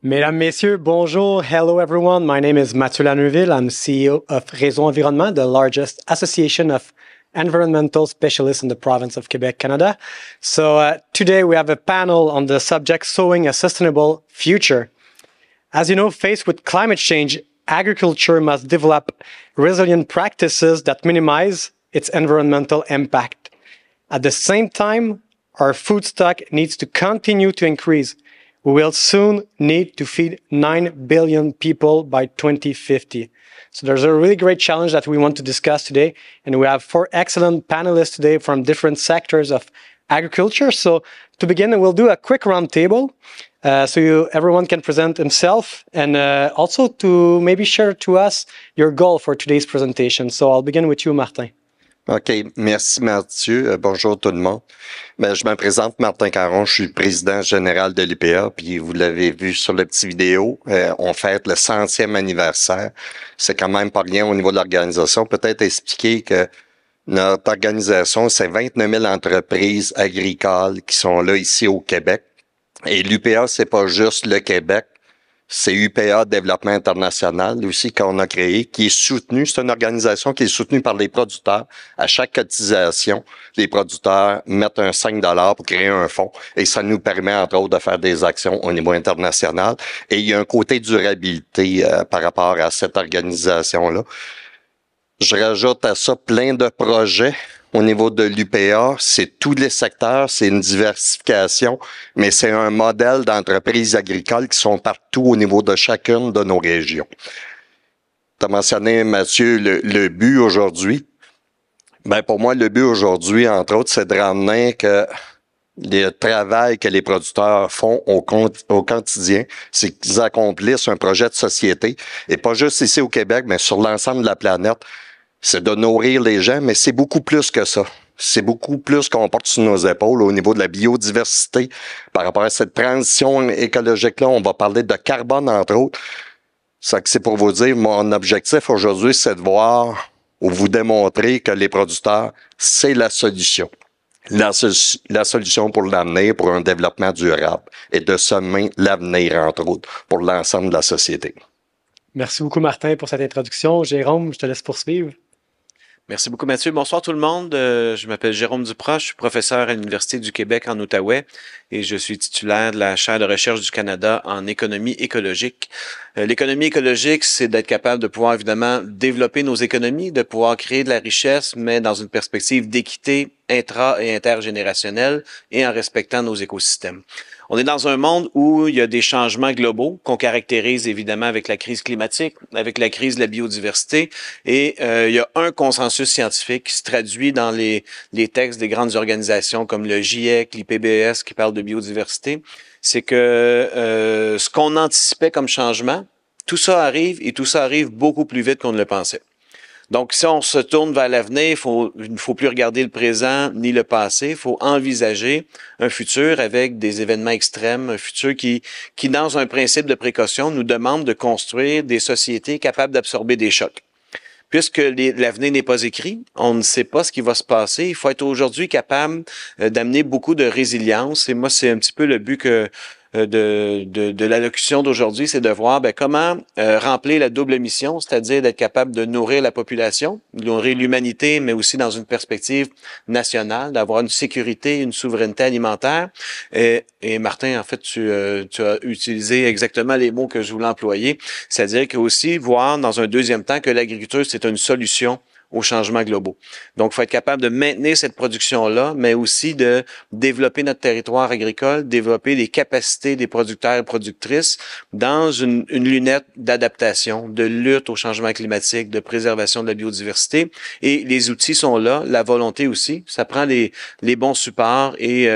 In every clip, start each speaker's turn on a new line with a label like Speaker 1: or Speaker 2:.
Speaker 1: Mesdames, Messieurs, bonjour. Hello, everyone. My name is Mathieu Laneuville. I'm CEO of Réseau Environnement, the largest association of environmental specialists in the province of Quebec, Canada. So today we have a panel on the subject Sowing a Sustainable Future. As you know, faced with climate change, agriculture must develop resilient practices that minimize its environmental impact. At the same time, our food stock needs to continue to increase. We will soon need to feed 9 billion people by 2050. So there's a really great challenge that we want to discuss today. And we have 4 excellent panelists today from different sectors of agriculture. So to begin, we'll do a quick roundtable. Everyone can present himself and also to maybe share to us your goal for today's presentation. So I'll begin with you, Martin.
Speaker 2: OK. Merci, Mathieu. Bonjour tout le monde. Je me présente, Martin Caron. Je suis président général de l'UPA. Puis vous l'avez vu sur la petite vidéo, on fête le 100e anniversaire. C'est quand même pas rien au niveau de l'organisation. Peut-être expliquer que notre organisation, c'est 29 000 entreprises agricoles qui sont là ici au Québec. Et l'UPA, c'est pas juste le Québec. C'est UPA Développement International aussi qu'on a créé, qui est soutenu. C'est une organisation qui est soutenue par les producteurs. À chaque cotisation, les producteurs mettent un 5 $ pour créer un fonds et ça nous permet, entre autres, de faire des actions au niveau international. Et il y a un côté durabilité par rapport à cette organisation-là. Je rajoute à ça plein de projets. Au niveau de l'UPA, c'est tous les secteurs, c'est une diversification, mais c'est un modèle d'entreprises agricoles qui sont partout au niveau de chacune de nos régions. Tu as mentionné, Mathieu, le but aujourd'hui. Pour moi, le but aujourd'hui, entre autres, c'est de ramener que le travail que les producteurs font au quotidien, c'est qu'ils accomplissent un projet de société, et pas juste ici au Québec, mais sur l'ensemble de la planète. C'est de nourrir les gens, mais c'est beaucoup plus que ça. C'est beaucoup plus qu'on porte sur nos épaules au niveau de la biodiversité. Par rapport à cette transition écologique-là, on va parler de carbone, entre autres. C'est pour vous dire, mon objectif aujourd'hui, c'est de voir ou vous démontrer que les producteurs, c'est la solution. La solution pour l'avenir, pour un développement durable et de semer l'avenir, entre autres, pour l'ensemble de la société.
Speaker 1: Merci beaucoup, Martin, pour cette introduction. Jérôme, je te laisse poursuivre.
Speaker 3: Merci beaucoup, Mathieu. Bonsoir tout le monde. Je m'appelle Jérôme Duprat. Je suis professeur à l'Université du Québec en Outaouais et je suis titulaire de la chaire de recherche du Canada en économie écologique. L'économie écologique, c'est d'être capable de pouvoir évidemment développer nos économies, de pouvoir créer de la richesse, mais dans une perspective d'équité intra- et intergénérationnelle et en respectant nos écosystèmes. On est dans un monde où il y a des changements globaux qu'on caractérise évidemment avec la crise climatique, avec la crise de la biodiversité, et il y a un consensus scientifique qui se traduit dans les textes des grandes organisations comme le GIEC, l'IPBES qui parlent de biodiversité, c'est que ce qu'on anticipait comme changement, tout ça arrive et tout ça arrive beaucoup plus vite qu'on ne le pensait. Donc, si on se tourne vers l'avenir, il ne faut plus regarder le présent ni le passé. Il faut envisager un futur avec des événements extrêmes, un futur qui, dans un principe de précaution, nous demande de construire des sociétés capables d'absorber des chocs. Puisque l'avenir n'est pas écrit, on ne sait pas ce qui va se passer. Il faut être aujourd'hui capable d'amener beaucoup de résilience. Et moi, c'est un petit peu le but de l'allocution d'aujourd'hui, c'est de voir comment remplir la double mission, c'est-à-dire d'être capable de nourrir la population, de nourrir l'humanité, mais aussi dans une perspective nationale, d'avoir une sécurité, une souveraineté alimentaire. Et Martin, en fait, tu as utilisé exactement les mots que je voulais employer, c'est-à-dire que aussi voir dans un deuxième temps que l'agriculture, c'est une solution aux changements globaux. Donc, il faut être capable de maintenir cette production-là, mais aussi de développer notre territoire agricole, développer les capacités des producteurs et productrices dans une lunette d'adaptation, de lutte au changement climatique, de préservation de la biodiversité. Et les outils sont là, la volonté aussi. Ça prend les bons supports et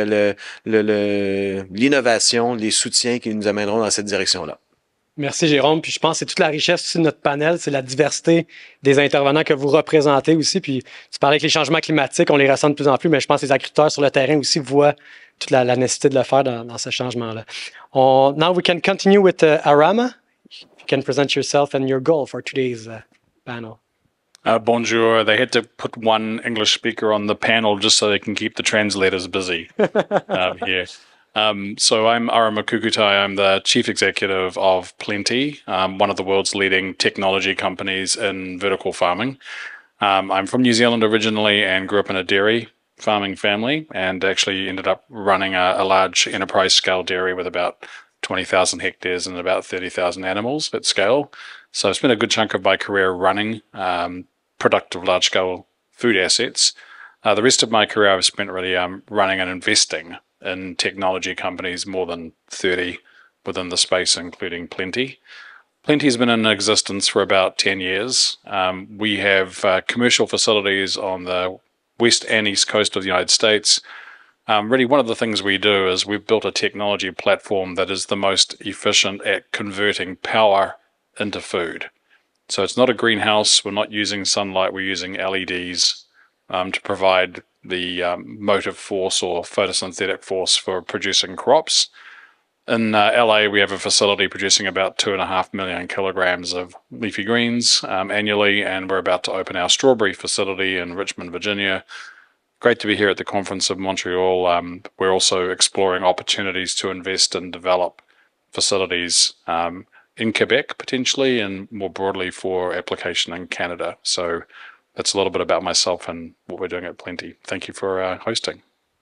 Speaker 3: l'innovation, les soutiens qui nous amèneront dans cette direction-là.
Speaker 1: Merci, Jérôme. Puis je pense que c'est toute la richesse aussi de notre panel, c'est la diversité des intervenants que vous représentez aussi. Puis tu parlais que les changements climatiques, on les ressent de plus en plus, mais je pense que les agriculteurs sur le terrain aussi voient toute la nécessité de le faire dans ce changement-là. Now we can continue with Arama. You can present yourself and your goal for today's panel.
Speaker 4: Bonjour. They had to put one English speaker on the panel just so they can keep the translators busy here. So I'm Ara Makukutai. I'm the Chief Executive of Plenty, one of the world's leading technology companies in vertical farming. I'm from New Zealand originally and grew up in a dairy farming family, and actually ended up running a large enterprise scale dairy with about 20,000 hectares and about 30,000 animals at scale. So I spent a good chunk of my career running productive large scale food assets. The rest of my career I've spent really running and investing in technology companies, more than 30 within the space, including Plenty. Plenty has been in existence for about 10 years. We have commercial facilities on the west and east coast of the United States. Really, one of the things we do is we've built a technology platform that is the most efficient at converting power into food. So it's not a greenhouse. We're not using sunlight. We're using LEDs to provide the motive force or photosynthetic force for producing crops. In LA, we have a facility producing about 2.5 million kilograms of leafy greens annually, and we're about to open our strawberry facility in Richmond, Virginia. Great to be here at the Conference of Montreal. We're also exploring opportunities to invest and develop facilities in Quebec, potentially, and more broadly for application in Canada. So that's a little bit about myself and what we're doing at Plenty. Thank you for hosting.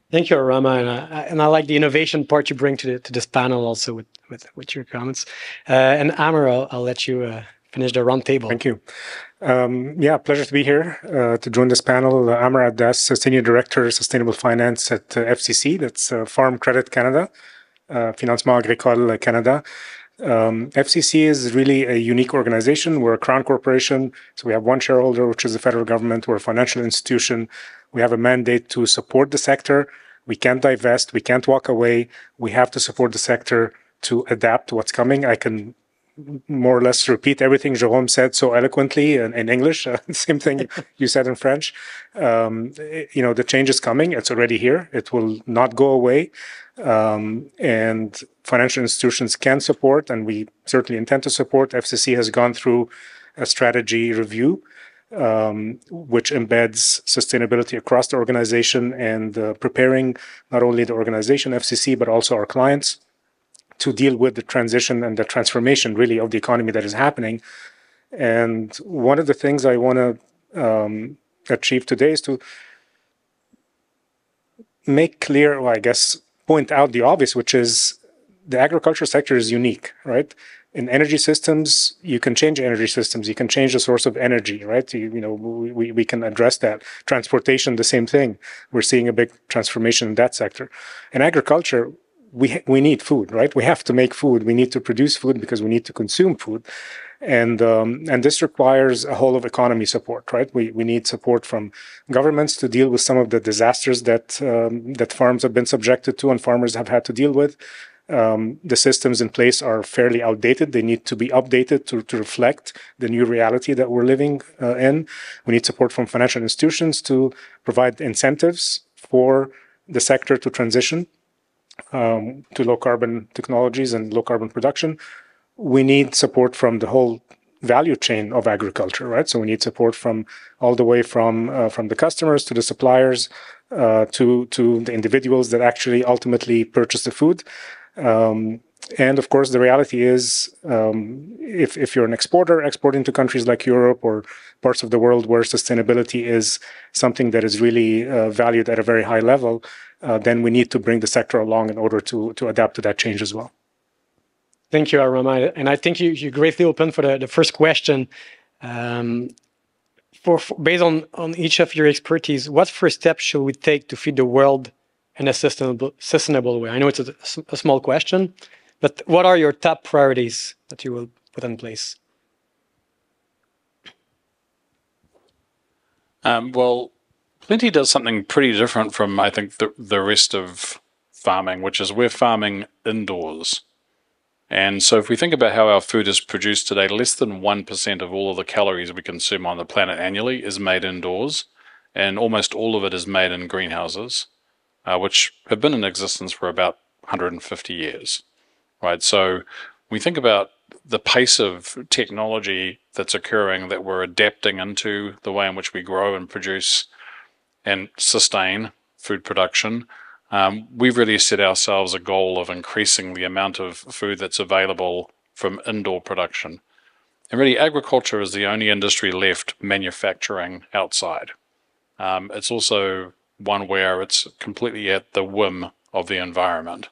Speaker 1: Thank you, Rama, and I like the innovation part you bring to this panel also with your comments. And Amar, I'll let you finish the round table.
Speaker 5: Thank you. Yeah, pleasure to be here to join this panel. Amar Addas, Senior Director, Sustainable Finance at FCC, that's Farm Credit Canada, Financement Agricole Canada. FCC is really a unique organization. We're a crown corporation, so we have one shareholder, which is the federal government. We're a financial institution. We have a mandate to support the sector. We can't divest. We can't walk away. We have to support the sector to adapt to what's coming. I can more or less repeat everything Jérôme said so eloquently in English. Same thing you said in French. The change is coming. It's already here. It will not go away. And financial institutions can support, and we certainly intend to support. FCC has gone through a strategy review, which embeds sustainability across the organization and preparing not only the organization, FCC, but also our clients to deal with the transition and the transformation, really, of the economy that is happening. And one of the things I want to achieve today is to make clear, or I guess point out the obvious, which is the agriculture sector is unique, right? In energy systems, you can change energy systems. You can change the source of energy, right? We can address that. Transportation, the same thing. We're seeing a big transformation in that sector. In agriculture, we need food, right? We have to make food. We need to produce food because we need to consume food. And this requires a whole of economy support, right? We need support from governments to deal with some of the disasters that farms have been subjected to and farmers have had to deal with. The systems in place are fairly outdated. They need to be updated to reflect the new reality that we're living in. We need support from financial institutions to provide incentives for the sector to transition to low carbon technologies and low carbon production. We need support from the whole value chain of agriculture, right? So we need support from all the way from the customers to the suppliers to the individuals that actually ultimately purchase the food. And of course, the reality is, if you're an exporter exporting to countries like Europe or parts of the world where sustainability is something that is really valued at a very high level, then we need to bring the sector along in order to adapt to that change as well.
Speaker 1: Thank you, Arama. And I think you greatly opened for the first question. Based on each of your expertise, what first steps should we take to feed the world in a sustainable way? I know it's a small question, but what are your top priorities that you will put in place?
Speaker 4: Well, Plenty does something pretty different from, I think, the rest of farming, which is we're farming indoors. And so if we think about how our food is produced today, less than 1% of all of the calories we consume on the planet annually is made indoors, and almost all of it is made in greenhouses, which have been in existence for about 150 years, right? So we think about the pace of technology that's occurring, that we're adapting into the way in which we grow and produce and sustain food production. we've really set ourselves a goal of increasing the amount of food that's available from indoor production. And really, agriculture is the only industry left manufacturing outside. It's also one where it's completely at the whim of the environment.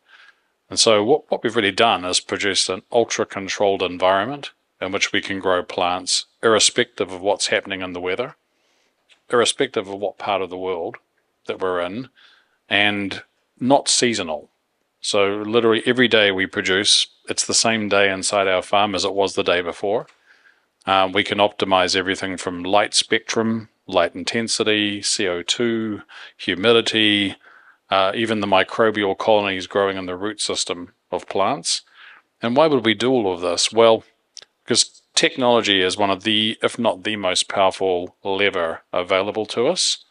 Speaker 4: And so what we've really done is produced an ultra-controlled environment in which we can grow plants irrespective of what's happening in the weather, irrespective of what part of the world that we're in, and not seasonal. So literally every day we produce, it's the same day inside our farm as it was the day before. We can optimize everything from light spectrum, light intensity, CO2, humidity, even the microbial colonies growing in the root system of plants. And why would we do all of this? Well, because technology is one of the, if not the most powerful lever available to us.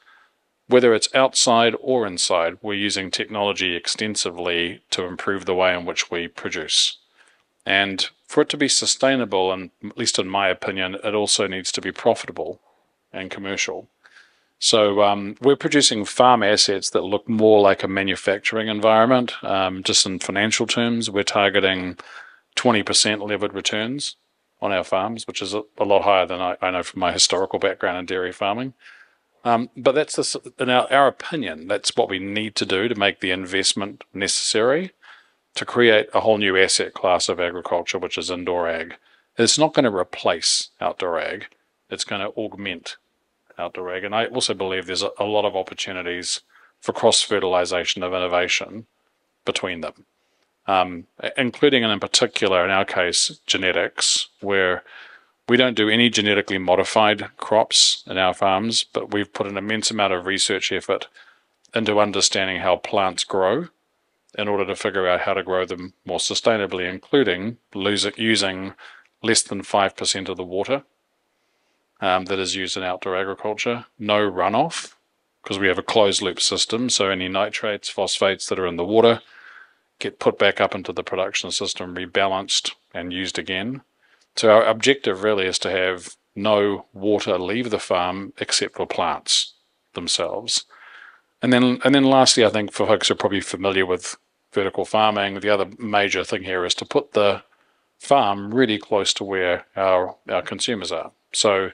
Speaker 4: Whether it's outside or inside, we're using technology extensively to improve the way in which we produce. And for it to be sustainable, and at least in my opinion, it also needs to be profitable and commercial. So we're producing farm assets that look more like a manufacturing environment. Just in financial terms, we're targeting 20% levered returns on our farms, which is a lot higher than I know from my historical background in dairy farming. But that's, in our opinion, that's what we need to do to make the investment necessary to create a whole new asset class of agriculture, which is indoor ag. It's not going to replace outdoor ag. It's going to augment outdoor ag. And I also believe there's a lot of opportunities for cross-fertilization of innovation between them, including, and in particular, in our case, genetics, where we don't do any genetically modified crops in our farms, but we've put an immense amount of research effort into understanding how plants grow in order to figure out how to grow them more sustainably, including using less than 5% of the water that is used in outdoor agriculture, no runoff, because we have a closed loop system, so any nitrates, phosphates that are in the water get put back up into the production system, rebalanced and used again. So our objective really is to have no water leave the farm except for plants themselves. And then lastly, I think for folks who are probably familiar with vertical farming, the other major thing here is to put the farm really close to where our consumers are. So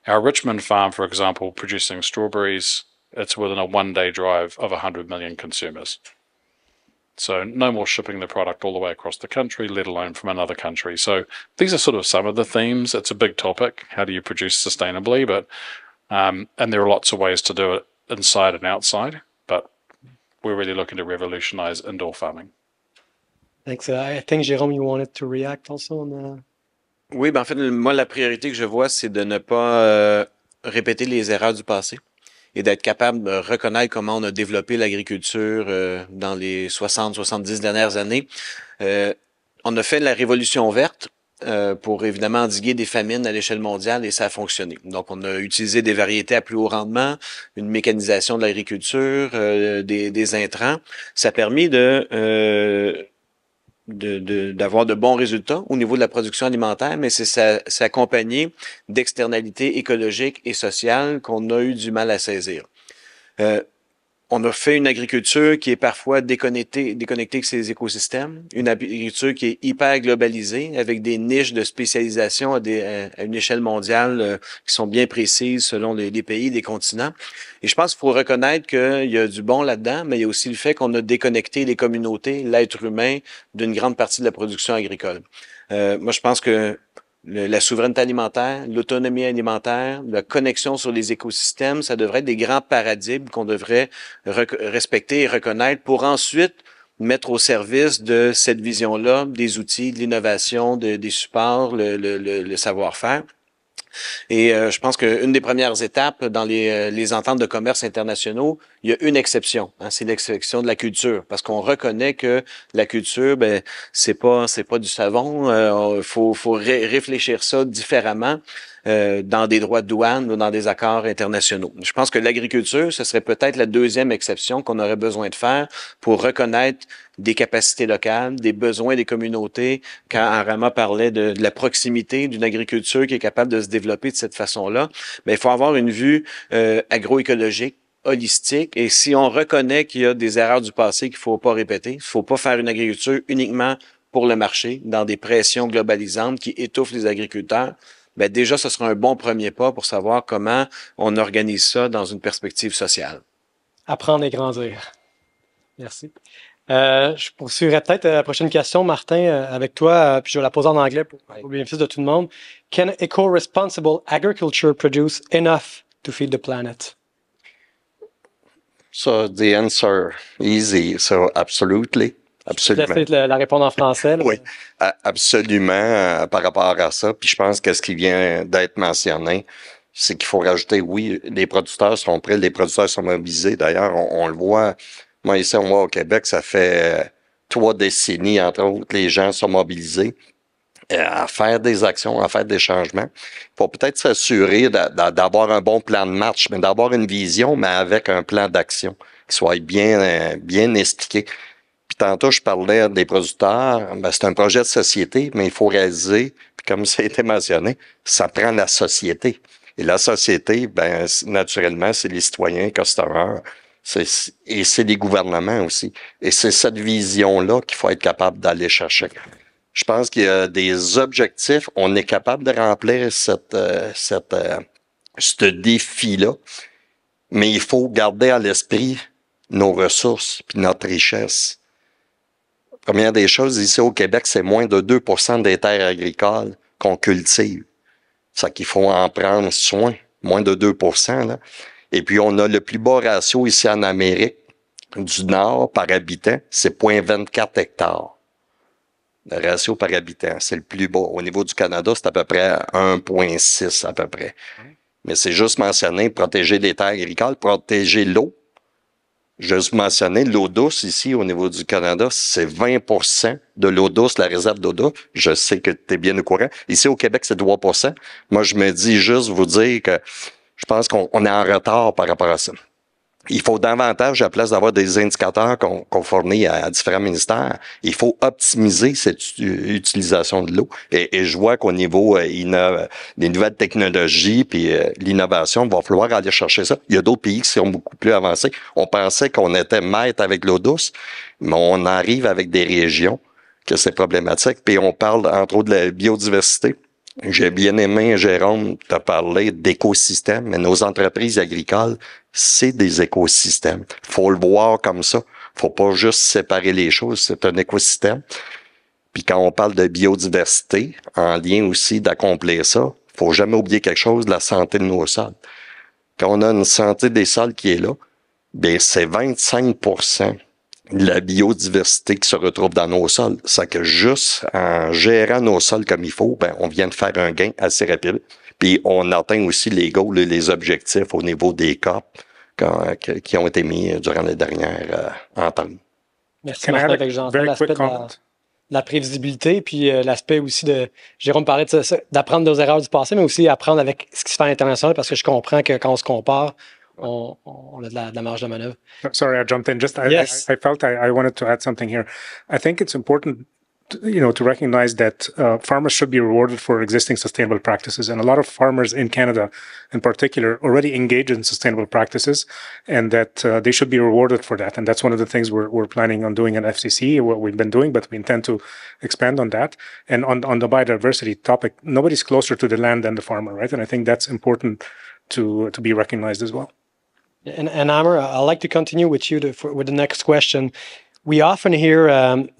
Speaker 4: our Richmond farm, for example, producing strawberries, it's within a one-day drive of 100 million consumers. So no more shipping the product all the way across the country, let alone from another country. So these are sort of some of the themes. It's a big topic. How do you produce sustainably? But and there are lots of ways to do it inside and outside. But we're really looking to revolutionize indoor farming.
Speaker 1: Thanks. I think, Jérôme, you wanted to react also on the...
Speaker 3: Oui, ben en fait, moi, la priorité que je vois, c'est de ne pas répéter les erreurs du passé et d'être capable de reconnaître comment on a développé l'agriculture dans les 60-70 dernières années. On a fait la révolution verte pour évidemment endiguer des famines à l'échelle mondiale et ça a fonctionné. Donc, on a utilisé des variétés à plus haut rendement, une mécanisation de l'agriculture, des intrants. Ça a permis d'avoir de bons résultats au niveau de la production alimentaire, mais c'est accompagné d'externalités écologiques et sociales qu'on a eu du mal à saisir. On a fait une agriculture qui est parfois déconnectée avec ses écosystèmes, une agriculture qui est hyper globalisée, avec des niches de spécialisation à une échelle mondiale qui sont bien précises selon les pays, les continents. Et je pense qu'il faut reconnaître qu'il y a du bon là-dedans, mais il y a aussi le fait qu'on a déconnecté les communautés, l'être humain, d'une grande partie de la production agricole. Moi, je pense que la souveraineté alimentaire, l'autonomie alimentaire, la connexion sur les écosystèmes, ça devrait être des grands paradigmes qu'on devrait respecter et reconnaître pour ensuite mettre au service de cette vision-là des outils, de l'innovation, des supports, le savoir-faire. Et je pense qu'une des premières étapes dans les ententes de commerce internationaux, il y a une exception, hein, c'est l'exception de la culture, parce qu'on reconnaît que la culture, ben c'est pas du savon. Faut réfléchir ça différemment dans des droits de douane ou dans des accords internationaux. Je pense que l'agriculture, ce serait peut-être la deuxième exception qu'on aurait besoin de faire pour reconnaître des capacités locales, des besoins des communautés. Quand Arama parlait de la proximité d'une agriculture qui est capable de se développer de cette façon-là, mais il faut avoir une vue agroécologique holistique et si on reconnaît qu'il y a des erreurs du passé qu'il faut pas répéter, il faut pas faire une agriculture uniquement pour le marché, dans des pressions globalisantes qui étouffent les agriculteurs, ben déjà, ce sera un bon premier pas pour savoir comment on organise ça dans une perspective sociale.
Speaker 1: Apprendre et grandir. Merci. Je poursuivrai peut-être la prochaine question, Martin, avec toi, puis je vais la poser en anglais pour le bénéfice de tout le monde. Can eco-responsible agriculture produce enough to feed the planet?
Speaker 2: So the answer easy. So absolutely. Absolument.
Speaker 1: Je vais essayer de la répondre en français. Là.
Speaker 2: Oui, absolument par rapport à ça. Puis je pense que ce qui vient d'être mentionné, c'est qu'il faut rajouter, oui, les producteurs sont prêts, les producteurs sont mobilisés. D'ailleurs, on le voit, moi ici, on voit au Québec, ça fait 3 décennies, entre autres, les gens sont mobilisés à faire des actions, à faire des changements. Il faut peut-être s'assurer d'avoir un bon plan de marche, mais d'avoir une vision, mais avec un plan d'action qui soit bien expliqué. Puis tantôt, je parlais des producteurs, ben, c'est un projet de société, mais il faut réaliser, puis comme ça a été mentionné, ça prend la société. Et la société, ben, naturellement, c'est les citoyens, customers, et c'est les gouvernements aussi. Et c'est cette vision-là qu'il faut être capable d'aller chercher. Je pense qu'il y a des objectifs, on est capable de remplir ce défi-là, mais il faut garder à l'esprit nos ressources puis notre richesse. Première des choses, ici au Québec, c'est moins de 2% des terres agricoles qu'on cultive. Ça qu'il faut en prendre soin, moins de 2%. Là. Et puis, on a le plus bas ratio ici en Amérique du Nord par habitant, c'est 0,24 hectares. Le ratio par habitant, c'est le plus bas. Au niveau du Canada, c'est à peu près 1,6 à peu près. Mais c'est juste mentionné, protéger les terres agricoles, protéger l'eau. Juste mentionner l'eau douce ici au niveau du Canada, c'est 20% de l'eau douce, la réserve d'eau douce. Je sais que tu es bien au courant. Ici au Québec, c'est 3%. Moi, je me dis juste vous dire que je pense qu'on est en retard par rapport à ça. Il faut davantage, à la place d'avoir des indicateurs qu'on fournit à différents ministères, il faut optimiser cette utilisation de l'eau. Et je vois qu'au niveau des nouvelles technologies puis l'innovation, il va falloir aller chercher ça. Il y a d'autres pays qui sont beaucoup plus avancés. On pensait qu'on était maître avec l'eau douce, mais on arrive avec des régions que c'est problématique. Puis on parle, entre autres, de la biodiversité. J'ai bien aimé, Jérôme, t'as parlé d'écosystèmes, mais nos entreprises agricoles, c'est des écosystèmes. Faut le voir comme ça. Faut pas juste séparer les choses. C'est un écosystème. Puis quand on parle de biodiversité, en lien aussi d'accomplir ça, faut jamais oublier quelque chose de la santé de nos sols. Quand on a une santé des sols qui est là, bien, c'est 25% de la biodiversité qui se retrouve dans nos sols. C'est que juste en gérant nos sols comme il faut, ben, on vient de faire un gain assez rapide. Puis on atteint aussi les goals et les objectifs au niveau des COP qui ont été mis durant les dernières ententes.
Speaker 1: Merci Martin. Avec j'entends l'aspect de la prévisibilité, puis l'aspect aussi de, Jérôme parlait d'apprendre nos erreurs du passé, mais aussi apprendre avec ce qui se fait à l'international, parce que je comprends que quand on se compare, on a de la marge de manœuvre.
Speaker 5: Sorry, I jumped in.
Speaker 1: Yes.
Speaker 5: I felt I wanted to add something here. I think it's important to recognize that farmers should be rewarded for existing sustainable practices. And a lot of farmers in Canada, in particular, already engage in sustainable practices, and that they should be rewarded for that. And that's one of the things we're planning on doing at FCC, what we've been doing, but we intend to expand on that. And on the biodiversity topic, nobody's closer to the land than the farmer, right? And I think that's important to be recognized as well.
Speaker 1: And Amr, I'd like to continue with you with the next question. We often hear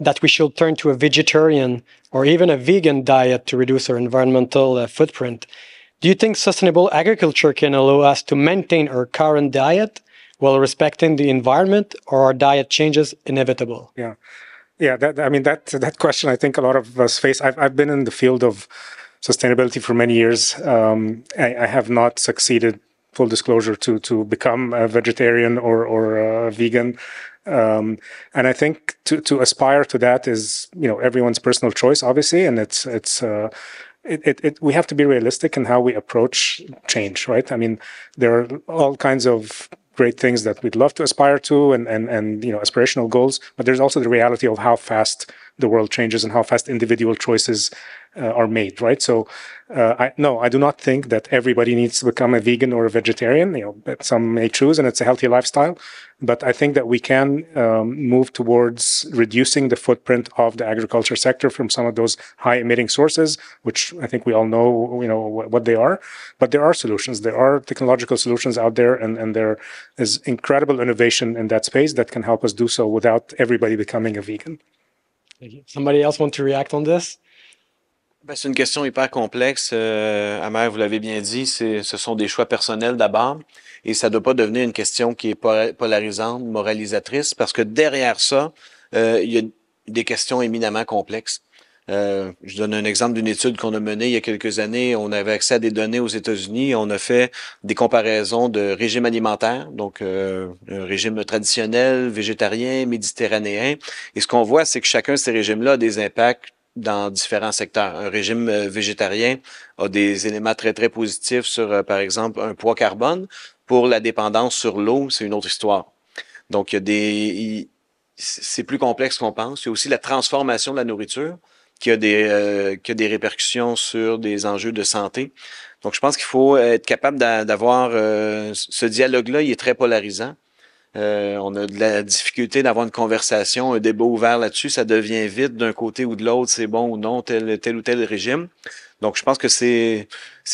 Speaker 1: that we should turn to a vegetarian or even a vegan diet to reduce our environmental footprint. Do you think sustainable agriculture can allow us to maintain our current diet while respecting the environment, or are diet changes inevitable?
Speaker 5: Yeah. That question, I think a lot of us face. I've been in the field of sustainability for many years. I have not succeeded, full disclosure, to become a vegetarian or a vegan. And I think to aspire to that is, everyone's personal choice, obviously. And we have to be realistic in how we approach change, right? I mean, there are all kinds of great things that we'd love to aspire to and aspirational goals, but there's also the reality of how fast the world changes and how fast individual choices are made, right? So, I do not think that everybody needs to become a vegan or a vegetarian. But some may choose, and it's a healthy lifestyle. But I think that we can move towards reducing the footprint of the agriculture sector from some of those high-emitting sources, which I think we all know, what they are. But there are solutions. There are technological solutions out there, and there is incredible innovation in that space that can help us do so without everybody becoming a vegan.
Speaker 1: Thank you. Somebody else want to react on this?
Speaker 3: Ben, c'est une question hyper complexe. Amer, vous l'avez bien dit, ce sont des choix personnels d'abord. Et ça ne doit pas devenir une question qui est polarisante, moralisatrice, parce que derrière ça, il y a des questions éminemment complexes. Je donne un exemple d'une étude qu'on a menée il y a quelques années. On avait accès à des données aux États-Unis. On a fait des comparaisons de régimes alimentaires, donc un régime traditionnel, végétarien, méditerranéen. Et ce qu'on voit, c'est que chacun de ces régimes-là a des impacts dans différents secteurs. Un régime végétarien a des éléments très, très positifs sur, par exemple, un poids carbone. Pour la dépendance sur l'eau, c'est une autre histoire. Donc, c'est plus complexe qu'on pense. Il y a aussi la transformation de la nourriture qui a des répercussions sur des enjeux de santé. Donc, je pense qu'il faut être capable d'avoir ce dialogue-là, il est très polarisant. On a de la difficulté d'avoir une conversation, un débat ouvert là-dessus. Ça devient vite d'un côté ou de l'autre, c'est bon ou non, tel ou tel régime. Donc, je pense que c'est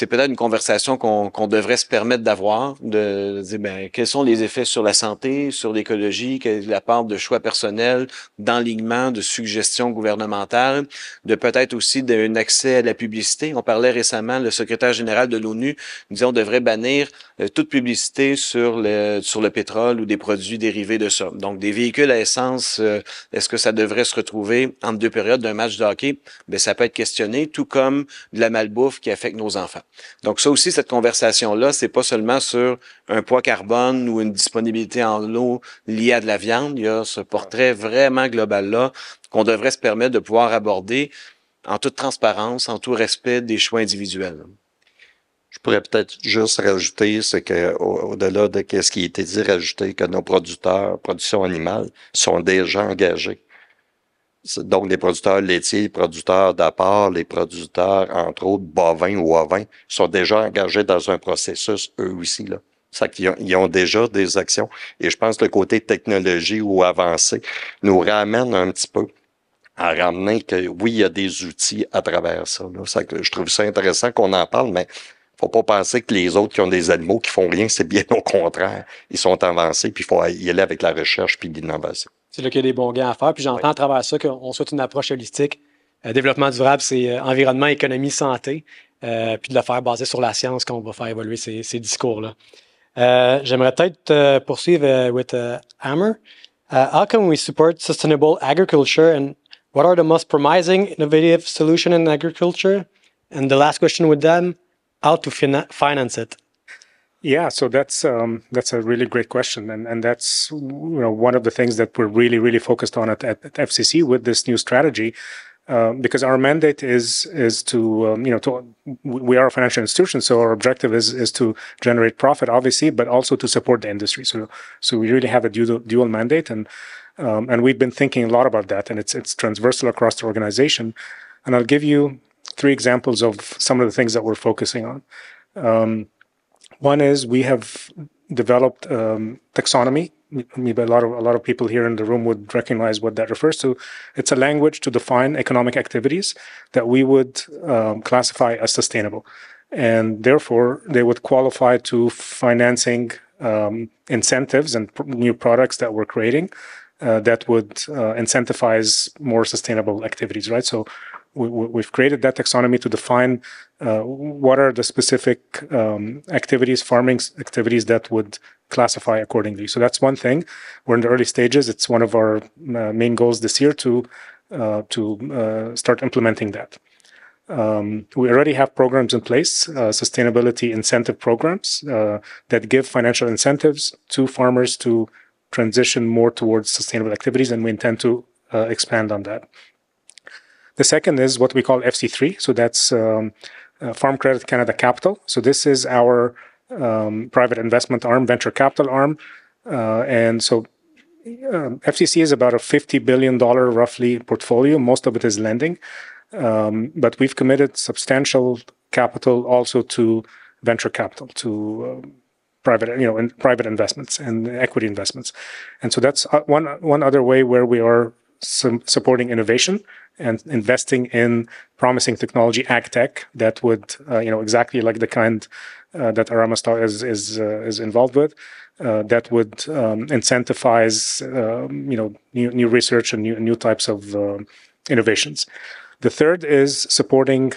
Speaker 3: peut-être une conversation qu'on devrait se permettre d'avoir, de dire, ben, quels sont les effets sur la santé, sur l'écologie, quelle est la part de choix personnels, d'enlignement, de suggestions gouvernementales, de peut-être aussi d'un accès à la publicité. On parlait récemment, le secrétaire général de l'ONU disait on devrait bannir toute publicité sur le pétrole ou des produits dérivés de ça. Donc, des véhicules à essence, est-ce que ça devrait se retrouver entre deux périodes d'un match de hockey? Ben, ça peut être questionné, tout comme de la malbouffe qui affecte nos enfants. Donc ça aussi, cette conversation-là, c'est pas seulement sur un poids carbone ou une disponibilité en eau liée à de la viande. Il y a ce portrait vraiment global-là qu'on devrait se permettre de pouvoir aborder en toute transparence, en tout respect des choix individuels.
Speaker 2: Je pourrais peut-être juste rajouter, c'est que au-delà de ce qui a été dit, rajouter que nos producteurs, production animale, sont déjà engagés. Donc, les producteurs laitiers, les producteurs d'apport, les producteurs, entre autres, bovins ou ovins, sont déjà engagés dans un processus, eux aussi, là. C'est qu'ils ils ont déjà des actions. Et je pense que le côté technologie ou avancé nous ramène un petit peu à ramener que, oui, il y a des outils à travers ça, là. Ça que je trouve ça intéressant qu'on en parle, mais faut pas penser que les autres qui ont des animaux qui font rien, c'est bien au contraire. Ils sont avancés, puis il faut y aller avec la recherche puis l'innovation.
Speaker 1: C'est là qu'il y a des bons gains à faire. Puis j'entends à travers ça qu'on souhaite une approche holistique. Développement durable, c'est environnement, économie, santé. Puis de le faire basé sur la science qu'on va faire évoluer ces discours-là. J'aimerais peut-être poursuivre with Amer. How can we support sustainable agriculture and what are the most promising innovative solutions in agriculture? And the last question with them, how to finance it?
Speaker 5: Yeah, so that's a really great question, and that's one of the things that we're really focused on at FCC with this new strategy, because our mandate is to we are a financial institution, so our objective is to generate profit, obviously, but also to support the industry. So we really have a dual mandate, and we've been thinking a lot about that, and it's transversal across the organization. And I'll give you 3 examples of some of the things that we're focusing on. One is we have developed taxonomy. Maybe a lot of people here in the room would recognize what that refers to. It's a language to define economic activities that we would classify as sustainable, and therefore they would qualify to financing incentives and new products that we're creating that would incentivize more sustainable activities, right? So we've created that taxonomy to define what are the specific activities, farming activities that would classify accordingly. So that's one thing. We're in the early stages. It's one of our main goals this year to start implementing that. We already have programs in place, sustainability incentive programs that give financial incentives to farmers to transition more towards sustainable activities, and we intend to expand on that. The second is what we call FC3. So that's Farm Credit Canada Capital. So this is our private investment arm, venture capital arm. And so FCC is about a $50 billion roughly portfolio. Most of it is lending. But we've committed substantial capital also to venture capital, to private investments and equity investments. And so that's one other way where we are supporting innovation and investing in promising technology, ag tech, that would, exactly like the kind that Aramastar is involved with, that would incentivize, new research and new types of innovations. The third is supporting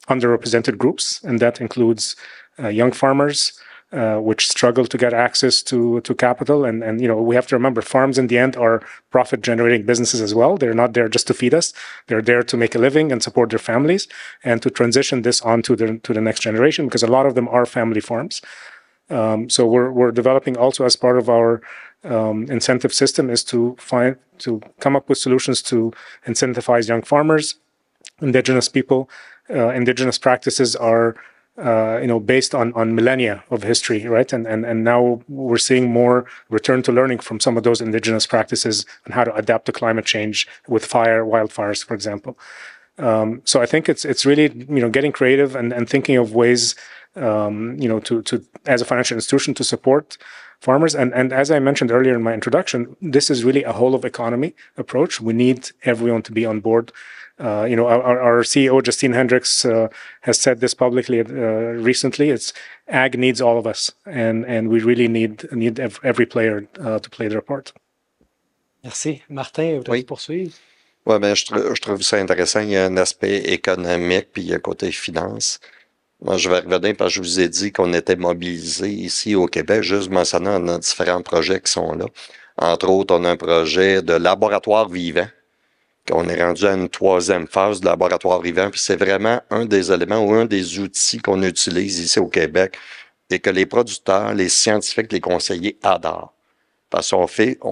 Speaker 5: underrepresented groups, and that includes young farmers, which struggle to get access to capital. And we have to remember, farms in the end are profit-generating businesses as well. They're not there just to feed us. They're there to make a living and support their families, and to transition this on to the next generation, because a lot of them are family farms. So we're developing also, as part of our incentive system, is to come up with solutions to incentivize young farmers, indigenous people. Indigenous practices are based on millennia of history, right? And now we're seeing more return to learning from some of those indigenous practices on how to adapt to climate change with wildfires, for example. So I think it's really, getting creative and thinking of ways, to as a financial institution to support farmers. And as I mentioned earlier in my introduction, this is really a whole of economy approach. We need everyone to be on board. Our CEO, Justine Hendricks, has said this publicly recently. It's ag needs all of us, and we really need every player to play their part.
Speaker 1: Merci. Martin, vous voulez poursuivre?
Speaker 2: Oui, je trouve ça intéressant. Il y a un aspect économique, puis il y a un côté finance. Moi, je vais revenir parce que je vous ai dit qu'on était mobilisés ici au Québec, juste mentionnant nos différents projets qui sont là. Entre autres, on a un projet de laboratoire vivant. On est rendu à une 3e phase de laboratoire vivant, puis c'est vraiment un des éléments ou un des outils qu'on utilise ici au Québec et que les producteurs, les scientifiques, les conseillers adorent. Parce qu'on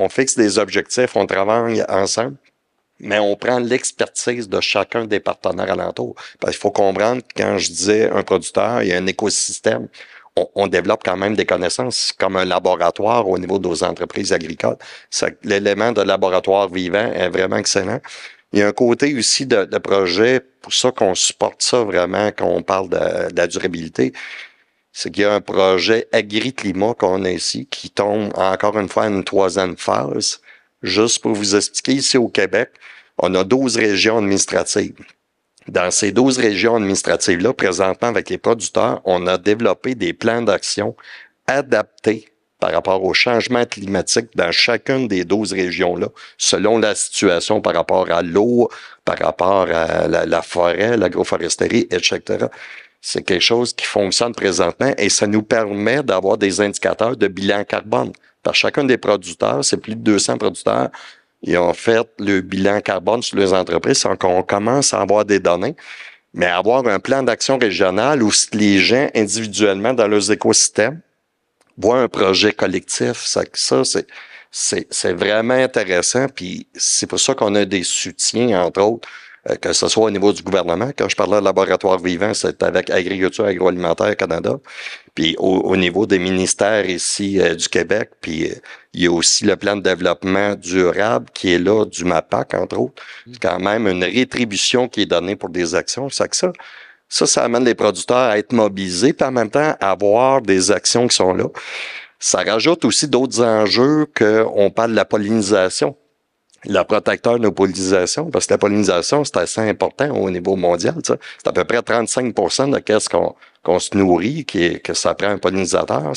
Speaker 2: fixe des objectifs, on travaille ensemble, mais on prend l'expertise de chacun des partenaires alentours. Parce qu'il faut comprendre que quand je disais un producteur, il y a un écosystème. On développe quand même des connaissances comme un laboratoire au niveau de nos entreprises agricoles. L'élément de laboratoire vivant est vraiment excellent. Il y a un côté aussi de projet, pour ça qu'on supporte ça vraiment quand on parle de la durabilité, c'est qu'il y a un projet agri-climat qu'on a ici qui tombe encore une fois à une 3e phase. Juste pour vous expliquer, ici au Québec, on a 12 régions administratives. Dans ces 12 régions administratives-là, présentement, avec les producteurs, on a développé des plans d'action adaptés par rapport au changement climatique dans chacune des 12 régions-là, selon la situation par rapport à l'eau, par rapport à la forêt, l'agroforesterie, etc. C'est quelque chose qui fonctionne présentement et ça nous permet d'avoir des indicateurs de bilan carbone. Par chacun des producteurs, c'est plus de 200 producteurs, ils ont fait le bilan carbone sur les entreprises, donc on commence à avoir des données, mais avoir un plan d'action régional où les gens individuellement dans leurs écosystèmes voient un projet collectif, ça c'est vraiment intéressant, puis c'est pour ça qu'on a des soutiens, entre autres, que ce soit au niveau du gouvernement. Quand je parlais de laboratoire vivant, c'est avec Agriculture Agroalimentaire Canada, puis au niveau des ministères ici du Québec, puis il y a aussi le plan de développement durable qui est là, du MAPAC, entre autres. C'est quand même une rétribution qui est donnée pour des actions. Ça amène les producteurs à être mobilisés, puis en même temps à avoir des actions qui sont là. Ça rajoute aussi d'autres enjeux qu'on parle de la pollinisation. Le protecteur de pollinisation, parce que la pollinisation, c'est assez important au niveau mondial. Ça. C'est à peu près 35% de qu'est-ce qu'on se nourrit, que ça prend un pollinisateur.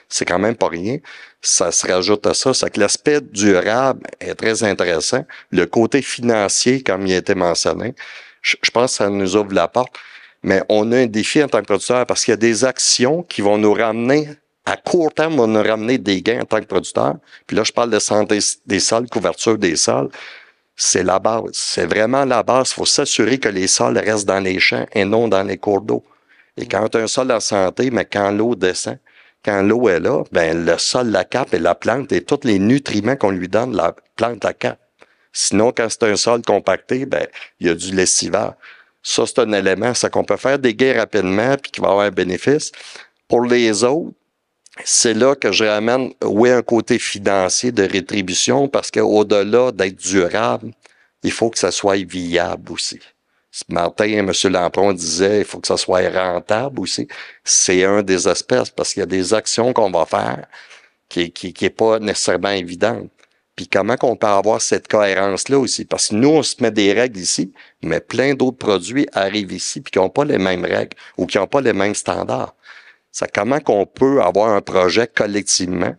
Speaker 2: C'est quand même pas rien. Ça se rajoute à ça. C'est que l'aspect durable est très intéressant. Le côté financier, comme il a été mentionné, je pense que ça nous ouvre la porte. Mais on a un défi en tant que producteur parce qu'il y a des actions qui vont nous ramener à court terme, on a ramené des gains en tant que producteur. Puis là, je parle de santé des sols, couverture des sols. C'est la base. C'est vraiment la base. Il faut s'assurer que les sols restent dans les champs et non dans les cours d'eau. Et quand un sol en santé, mais quand l'eau descend, quand l'eau est là, ben le sol la capte et la plante et tous les nutriments qu'on lui donne, la plante la capte. Sinon, quand c'est un sol compacté, ben il y a du lessivage. Ça, c'est un élément. C'est qu'on peut faire des gains rapidement puis qu'il va avoir un bénéfice. Pour les autres, c'est là que je ramène, oui, un côté financier de rétribution parce qu'au-delà d'être durable, il faut que ça soit viable aussi. Martin et M. Lampron disaient il faut que ça soit rentable aussi. C'est un des aspects parce qu'il y a des actions qu'on va faire qui est pas nécessairement évidente. Puis comment qu'on peut avoir cette cohérence-là aussi? Parce que nous, on se met des règles ici, mais plein d'autres produits arrivent ici puis qui n'ont pas les mêmes règles ou qui n'ont pas les mêmes standards. C'est comment qu'on peut avoir un projet collectivement?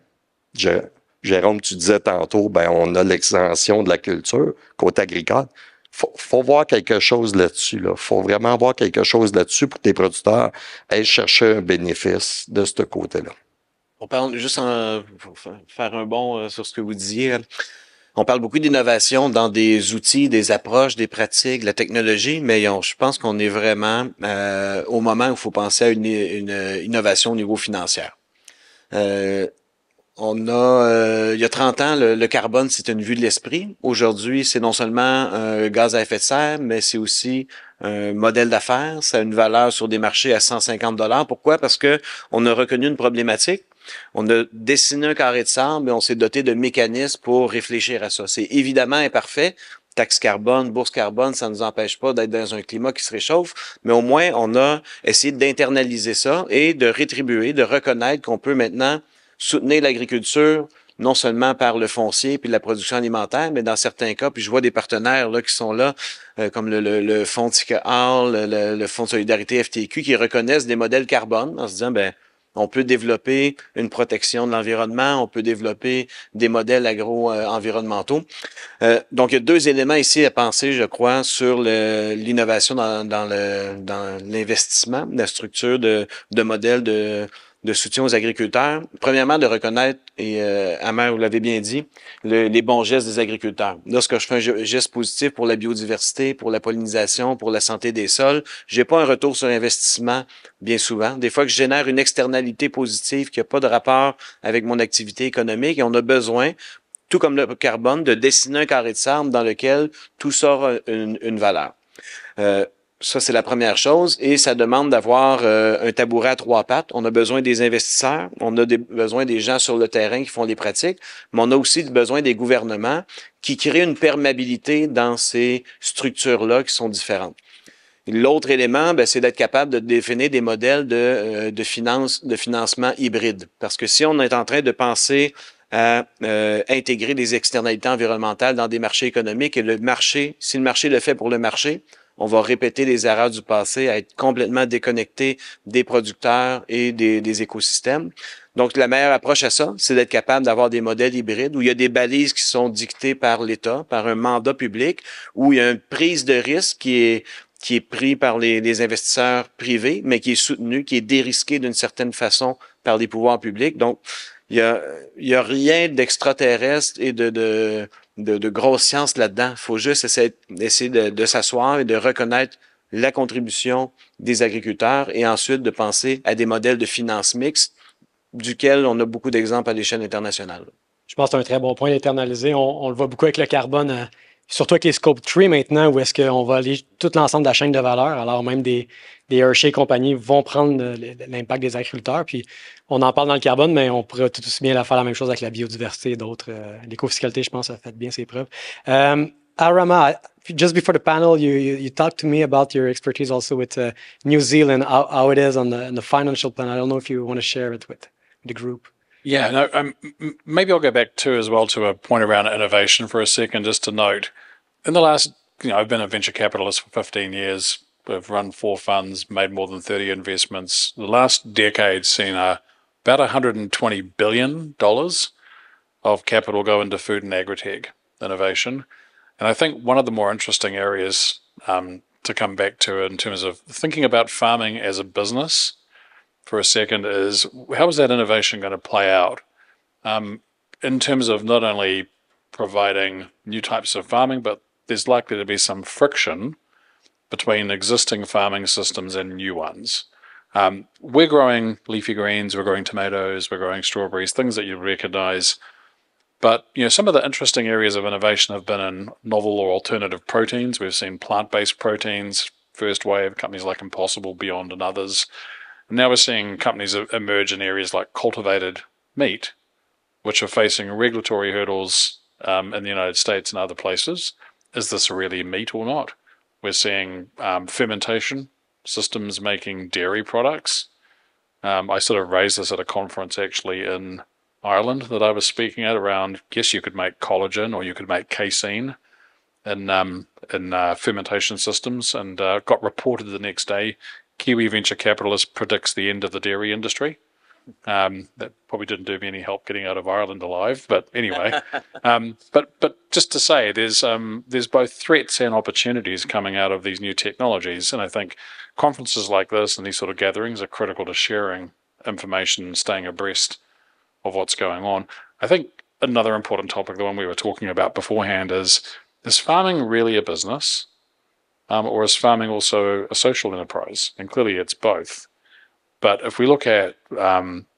Speaker 2: Jérôme, tu disais tantôt, ben on a l'extension de la culture, côté agricole. Faut voir quelque chose là-dessus. Là. Faut vraiment voir quelque chose là-dessus pour que tes producteurs aillent chercher un bénéfice de ce côté-là.
Speaker 3: On parle juste pour faire un bond sur ce que vous disiez. On parle beaucoup d'innovation dans des outils, des approches, des pratiques, la technologie, mais je pense qu'on est vraiment au moment où il faut penser à une innovation au niveau financier. Il y a 30 ans, le carbone, c'était une vue de l'esprit. Aujourd'hui, c'est non seulement un gaz à effet de serre, mais c'est aussi un modèle d'affaires. Ça a une valeur sur des marchés à 150 $. Pourquoi? Parce que on a reconnu une problématique. On a dessiné un carré de sable et on s'est doté de mécanismes pour réfléchir à ça. C'est évidemment imparfait. Taxe carbone, bourse carbone, ça ne nous empêche pas d'être dans un climat qui se réchauffe, mais au moins, on a essayé d'internaliser ça et de rétribuer, de reconnaître qu'on peut maintenant soutenir l'agriculture, non seulement par le foncier puis la production alimentaire, mais dans certains cas, puis je vois des partenaires là qui sont là, comme le Fonds Tikehall, le Fonds de solidarité FTQ, qui reconnaissent des modèles carbone en se disant, ben on peut développer une protection de l'environnement, on peut développer des modèles agro-environnementaux. Donc, il y a deux éléments ici à penser, je crois, sur l'innovation dans l'investissement, la structure de modèles de soutien aux agriculteurs. Premièrement, de reconnaître, et Amer, vous l'avez bien dit, les bons gestes des agriculteurs. Lorsque je fais un geste positif pour la biodiversité, pour la pollinisation, pour la santé des sols, j'ai pas un retour sur investissement bien souvent. Des fois que je génère une externalité positive qui n'a pas de rapport avec mon activité économique et on a besoin, tout comme le carbone, de dessiner un carré de sable dans lequel tout sort une valeur. Ça, c'est la première chose. Et ça demande d'avoir un tabouret à 3 pattes. On a besoin des investisseurs. On a besoin des gens sur le terrain qui font les pratiques. Mais on a aussi besoin des gouvernements qui créent une perméabilité dans ces structures-là qui sont différentes. L'autre élément, ben, c'est d'être capable de définir des modèles de financement hybride. Parce que si on est en train de penser à intégrer des externalités environnementales dans des marchés économiques et si le marché le fait pour le marché, on va répéter les erreurs du passé, à être complètement déconnecté des producteurs et des écosystèmes. Donc, la meilleure approche à ça, c'est d'être capable d'avoir des modèles hybrides où il y a des balises qui sont dictées par l'État, par un mandat public, où il y a une prise de risque qui est pris par les investisseurs privés, mais qui est soutenu, qui est dérisqué d'une certaine façon par les pouvoirs publics. Donc, il y a rien d'extraterrestre et de grosse science là-dedans. Il faut juste essayer de s'asseoir et de reconnaître la contribution des agriculteurs et ensuite de penser à des modèles de finance mixte duquel on a beaucoup d'exemples à l'échelle internationale.
Speaker 1: Je pense que c'est un très bon point d'internaliser. On le voit beaucoup avec le carbone, surtout avec les Scope 3 maintenant, où est-ce qu'on va aller tout l'ensemble de la chaîne de valeur, alors même des Hershey et compagnie vont prendre l'impact des agriculteurs. Puis on en parle dans le carbone, mais on pourrait tout aussi bien faire la même chose avec la biodiversité et d'autres. L'écofiscalité, je pense, a fait bien ses preuves. Arama, just before the panel, you talked to me about your expertise also with New Zealand, how it is on the financial plan. I don't know if you want to share it with the group.
Speaker 4: Yeah, no, maybe I'll go back too as well to a point around innovation for a second, just to note. In the last, I've been a venture capitalist for 15 years. We've run 4 funds, made more than 30 investments. The last decade's seen about $120 billion of capital go into food and agri-tech innovation. And I think one of the more interesting areas to come back to in terms of thinking about farming as a business for a second is, how is that innovation going to play out in terms of not only providing new types of farming, but there's likely to be some friction between existing farming systems and new ones. We're growing leafy greens, we're growing tomatoes, we're growing strawberries, things that you recognize. But some of the interesting areas of innovation have been in novel or alternative proteins. We've seen plant-based proteins, first wave, companies like Impossible, Beyond, and others. And now we're seeing companies emerge in areas like cultivated meat, which are facing regulatory hurdles in the United States and other places, is this really meat or not? We're seeing fermentation systems making dairy products. I sort of raised this at a conference actually in Ireland that I was speaking at around, yes, you could make collagen or you could make casein in fermentation systems, and got reported the next day, Kiwi venture capitalist predicts the end of the dairy industry. That probably didn't do me any help getting out of Ireland alive, but anyway. But just to say, there's both threats and opportunities coming out of these new technologies, and I think conferences like this and these sort of gatherings are critical to sharing information and staying abreast of what's going on. I think another important topic, the one we were talking about beforehand, is farming really a business, or is farming also a social enterprise? And clearly, it's both. But if we look at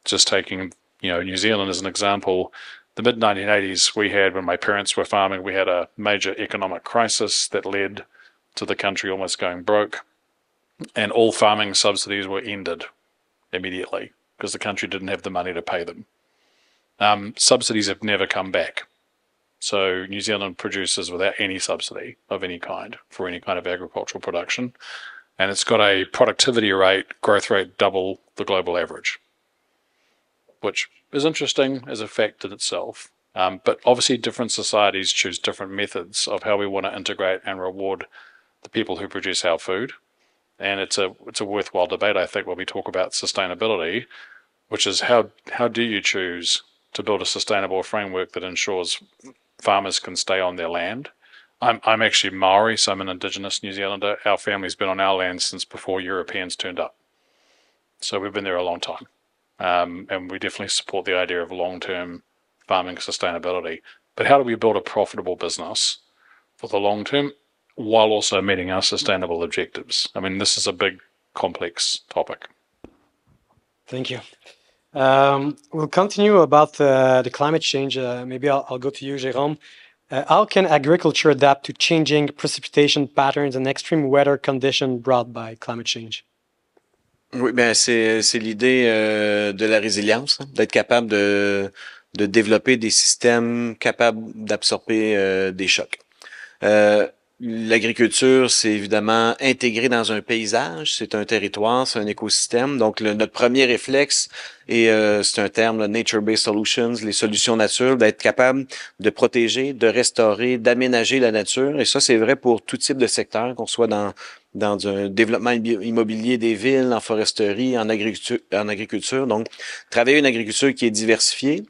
Speaker 4: just taking New Zealand as an example, the mid-1980s we had, when my parents were farming, we had a major economic crisis that led to the country almost going broke, and all farming subsidies were ended immediately because the country didn't have the money to pay them. Subsidies have never come back. So New Zealand produces without any subsidy of any kind for any kind of agricultural production. And it's got a productivity rate, growth rate, double the global average, which is interesting as a fact in itself. But obviously different societies choose different methods of how we want to integrate and reward the people who produce our food. And it's a worthwhile debate, I think, when we talk about sustainability, which is how do you choose to build a sustainable framework that ensures farmers can stay on their land. I'm actually Maori, so I'm an Indigenous New Zealander. Our family's been on our land since before Europeans turned up. So we've been there a long time. And we definitely support the idea of long-term farming sustainability. But how do we build a profitable business for the long term while also meeting our sustainable objectives? I mean, this is a big, complex topic.
Speaker 1: Thank you. We'll continue about the climate change. Maybe I'll go to you, Jérôme. How can agriculture adapt to changing precipitation patterns and extreme weather conditions brought by climate change?
Speaker 3: Oui, ben c'est l'idée de la résilience, hein, d'être capable de développer des systèmes capables d'absorber des chocs. L'agriculture, c'est évidemment intégré dans un paysage, c'est un territoire, c'est un écosystème. Donc, notre premier réflexe, et c'est un terme, là, Nature-Based Solutions, les solutions nature, d'être capable de protéger, de restaurer, d'aménager la nature. Et ça, c'est vrai pour tout type de secteur, qu'on soit dans un développement immobilier des villes, en foresterie, en agriculture. Donc, travailler une agriculture qui est diversifiée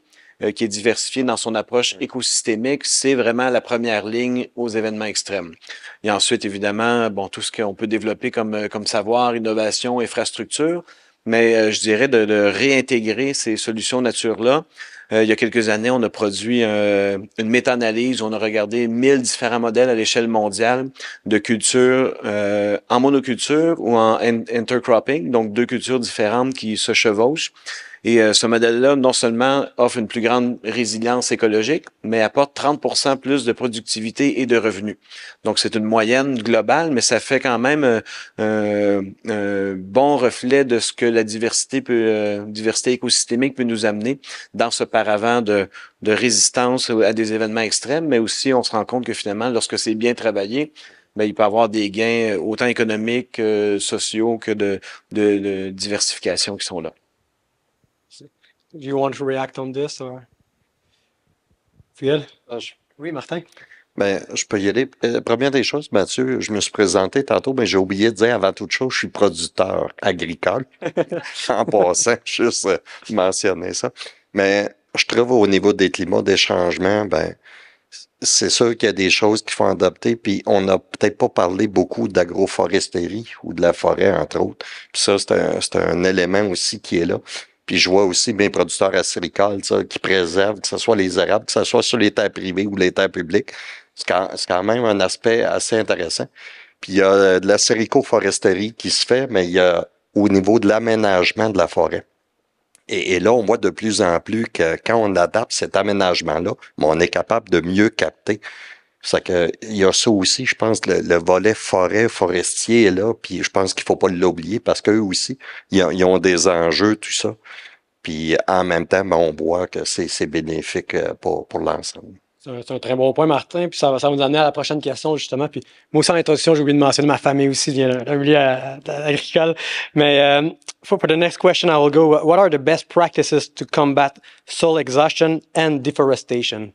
Speaker 3: dans son approche écosystémique, c'est vraiment la première ligne aux événements extrêmes. Et ensuite, évidemment, bon, tout ce qu'on peut développer comme savoir, innovation, infrastructure, mais je dirais de réintégrer ces solutions nature-là. Il y a quelques années, on a produit une méta-analyse où on a regardé 1000 différents modèles à l'échelle mondiale de cultures en monoculture ou en intercropping, donc 2 cultures différentes qui se chevauchent. Et ce modèle-là, non seulement offre une plus grande résilience écologique, mais apporte 30% plus de productivité et de revenus. Donc, c'est une moyenne globale, mais ça fait quand même un bon reflet de ce que la diversité écosystémique peut nous amener dans ce paravent de résistance à des événements extrêmes, mais aussi on se rend compte que finalement, lorsque c'est bien travaillé, ben, il peut y avoir des gains autant économiques, sociaux que de diversification qui sont là.
Speaker 1: Do you want to react on this or? Phil? Oui, Martin?
Speaker 2: Ben, je peux y aller. Première des choses, Mathieu, je me suis présenté tantôt, mais j'ai oublié de dire avant toute chose, je suis producteur agricole. En passant, juste mentionner ça. Mais je trouve au niveau des climats, des changements, ben, c'est sûr qu'il y a des choses qu'il faut adopter, puis on n'a peut-être pas parlé beaucoup d'agroforesterie ou de la forêt, entre autres. Puis ça, c'est un élément aussi qui est là. Puis je vois aussi bien producteurs acéricoles qui préservent, que ce soit les érables, que ce soit sur les terres privées ou les terres publiques. C'est quand même un aspect assez intéressant. Puis il y a de l'acéricoforesterie qui se fait, mais il y a au niveau de l'aménagement de la forêt. Et là, on voit de plus en plus que quand on adapte cet aménagement-là, on est capable de mieux capter. C'est que il y a ça aussi, je pense, le volet forestier est là, puis je pense qu'il faut pas l'oublier parce qu'eux aussi, ils ont des enjeux, tout ça. Puis en même temps, ben, on voit que c'est bénéfique pour l'ensemble.
Speaker 1: C'est un très bon point, Martin. Puis ça va nous amener à la prochaine question, justement. Puis moi aussi, en introduction, j'ai oublié de mentionner ma famille aussi vient d'un milieu agricole. Mais for the next question, I will go. What are the best practices to combat soil exhaustion and deforestation?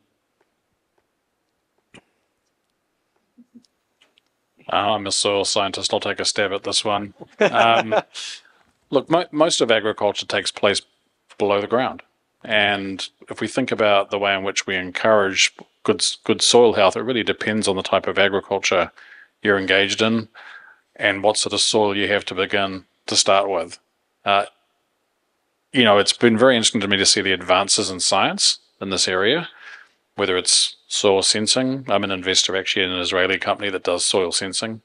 Speaker 4: I'm a soil scientist. I'll take a stab at this one. Look, most of agriculture takes place below the ground. And if we think about the way in which we encourage good soil health, it really depends on the type of agriculture you're engaged in and what sort of soil you have to begin to start with. It's been very interesting to me to see the advances in science in this area, whether it's soil sensing. I'm an investor actually in an Israeli company that does soil sensing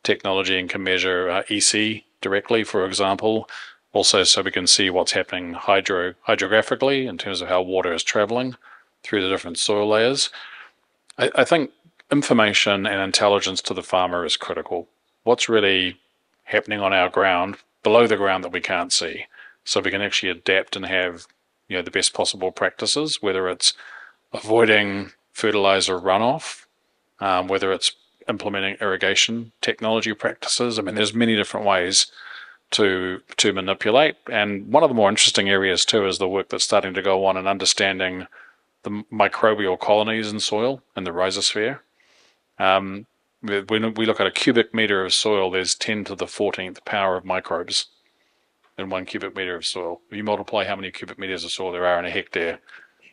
Speaker 4: technology and can measure EC directly, for example. Also, so we can see what's happening hydrographically in terms of how water is traveling through the different soil layers. I think information and intelligence to the farmer is critical. What's really happening on our ground, below the ground that we can't see, so we can actually adapt and have the best possible practices, whether it's avoiding fertilizer runoff, whether it's implementing irrigation technology practices. I mean, there's many different ways to manipulate. And one of the more interesting areas too is the work that's starting to go on in understanding the microbial colonies in soil and the rhizosphere. When we look at a cubic meter of soil, there's 10 to the 14th power of microbes in 1 cubic meter of soil. If you multiply how many cubic meters of soil there are in a hectare,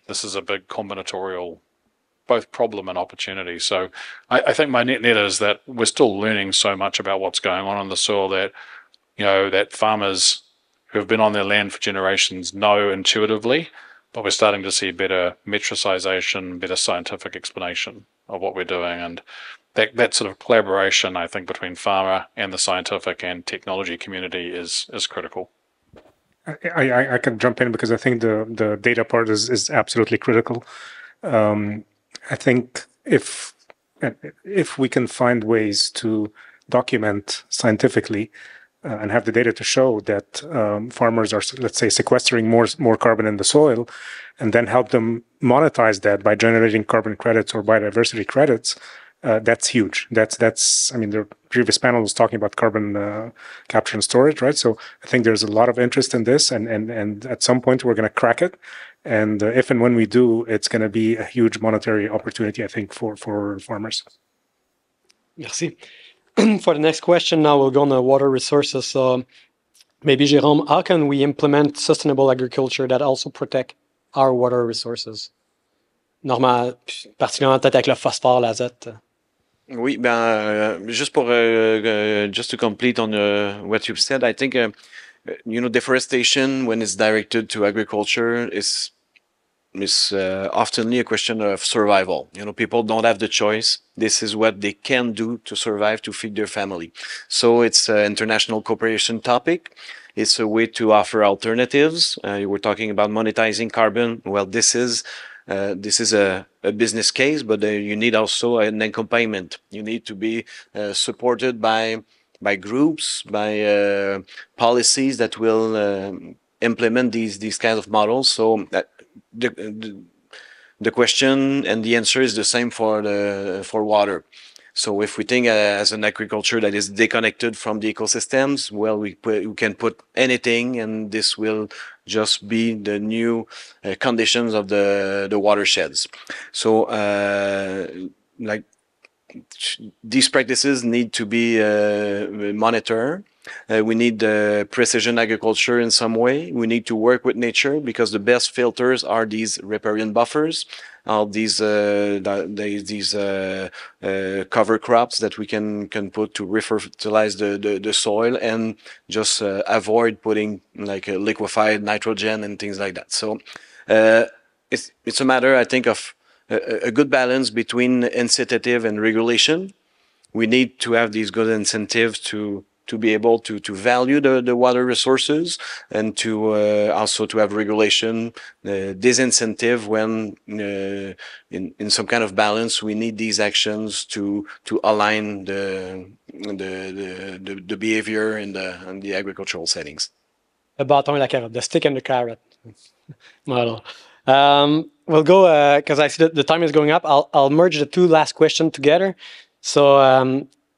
Speaker 4: this is a big combinatorial both problem and opportunity. So I think my net is that we're still learning so much about what's going on in the soil that that farmers who have been on their land for generations know intuitively, but we're starting to see better metricization, better scientific explanation of what we're doing. And that sort of collaboration, I think, between farmer and the scientific and technology community is critical.
Speaker 5: I can jump in because I think the data part is absolutely critical. I think if we can find ways to document scientifically and have the data to show that farmers are, let's say, sequestering more carbon in the soil, and then help them monetize that by generating carbon credits or biodiversity credits, that's huge. That's I mean, the previous panel was talking about carbon capture and storage, right? So I think there's a lot of interest in this, and at some point we're going to crack it. And if and when we do, it's going to be a huge monetary opportunity, I think, for farmers.
Speaker 1: Merci. For the next question, now we'll go on the water resources. So maybe, Jérôme, how can we implement sustainable agriculture that also protect our water resources? Normal, particulièrement peut-être avec le phosphore, l'azote.
Speaker 3: Oui, just to complete on what you've said, I think deforestation, when it's directed to agriculture, is oftenly a question of survival. People don't have the choice. This is what they can do to survive, to feed their family. So it's an international cooperation topic. It's a way to offer alternatives. You were talking about monetizing carbon. Well, this is a business case, but you need also an accompaniment. You need to be supported by groups, by policies that will implement these kinds of models. So the question and the answer is the same for water. So if we think as an agriculture that is disconnected from the ecosystems, well, we can put anything, and this will just be the new conditions of the watersheds. So these practices need to be monitored. We need precision agriculture in some way. We need to work with nature, because the best filters are these riparian buffers, these cover crops that we can put to refertilize the soil and just avoid putting like liquefied nitrogen and things like that. So it's a matter, I think, of a good balance between incitative and regulation. We need to have these good incentives to be able to value the water resources, and to also to have regulation, disincentive when in some kind of balance. We need these actions to align the behavior in the agricultural settings.
Speaker 1: Le bâton et la carotte, the stick and the carrot. Voilà. We'll go because I see that the time is going up. I'll merge the two last questions together. So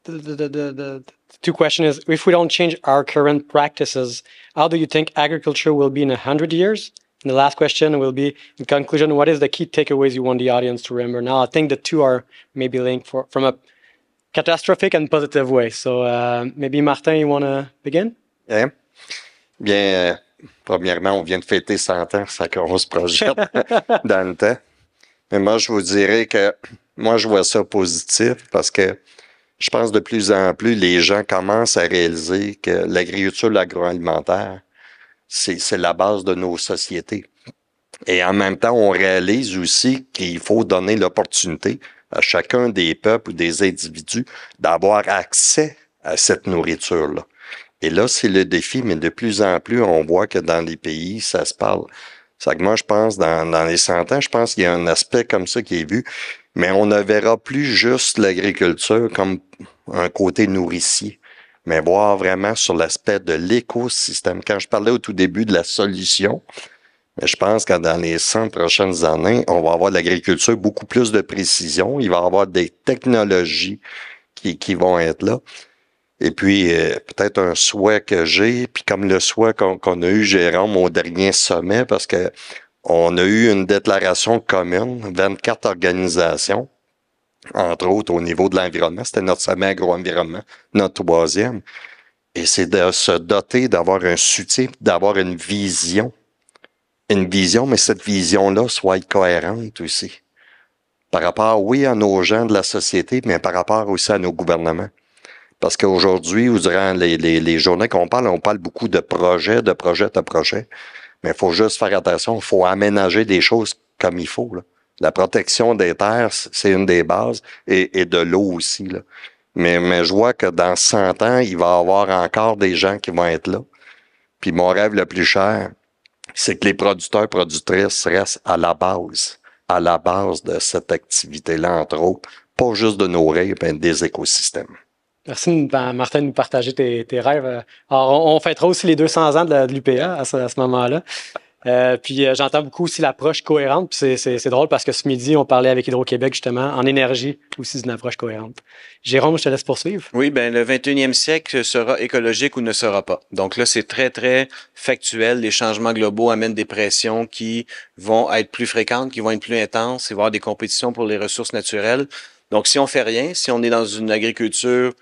Speaker 1: the two questions is: if we don't change our current practices, how do you think agriculture will be in 100 years? And the last question will be, in conclusion, what is the key takeaways you want the audience to remember? Now, I think the two are maybe linked from a catastrophic and positive way. So maybe Martin, you want to begin?
Speaker 2: Hein? Bien, premièrement, on vient de fêter 100 ans, ça qu'on se projette dans le temps. Mais moi, je vous dirais que moi, je vois ça positif parce que je pense de plus en plus, les gens commencent à réaliser que l'agriculture, l'agroalimentaire, c'est la base de nos sociétés. Et en même temps, on réalise aussi qu'il faut donner l'opportunité à chacun des peuples ou des individus d'avoir accès à cette nourriture-là. Et là, c'est le défi, mais de plus en plus, on voit que dans les pays, ça se parle. C'est que moi, je pense, dans les 100 ans, je pense qu'il y a un aspect comme ça qui est vu, mais on ne verra plus juste l'agriculture comme un côté nourricier, mais voir vraiment sur l'aspect de l'écosystème. Quand je parlais au tout début de la solution, je pense que dans les 100 prochaines années, on va avoir de l'agriculture beaucoup plus de précision. Il va y avoir des technologies qui vont être là. Et puis, peut-être un souhait que j'ai, puis comme le souhait qu'on a eu, Jérôme, au dernier sommet, parce que on a eu une déclaration commune, 24 organisations, entre autres au niveau de l'environnement. C'était notre sommet agro-environnement, notre 3e. Et c'est de se doter, d'avoir un soutien, d'avoir une vision. Une vision, mais cette vision-là soit cohérente aussi. Par rapport, oui, à nos gens de la société, mais par rapport aussi à nos gouvernements. Parce qu'aujourd'hui, ou durant les journées qu'on parle, on parle beaucoup de projets. Mais il faut juste faire attention, il faut aménager des choses comme il faut, là. La protection des terres, c'est une des bases, et de l'eau aussi, là. Mais je vois que dans 100 ans, il va y avoir encore des gens qui vont être là. Puis mon rêve le plus cher, c'est que les producteurs, productrices restent à la base de cette activité-là, entre autres, pas juste de nourrir, mais des écosystèmes.
Speaker 1: Merci, Martin, de nous partager tes rêves. Alors, on fêtera aussi les 200 ans de l'UPA à ce moment-là. Puis j'entends beaucoup aussi l'approche cohérente. Puis c'est drôle parce que ce midi, on parlait avec Hydro-Québec justement en énergie aussi d'une approche cohérente. Jérôme, je te laisse poursuivre.
Speaker 3: Oui, ben le 21e siècle sera écologique ou ne sera pas. Donc là, c'est très, très factuel. Les changements globaux amènent des pressions qui vont être plus fréquentes, qui vont être plus intenses. Il va y avoir des compétitions pour les ressources naturelles. Donc, si on fait rien, si on est dans une agriculture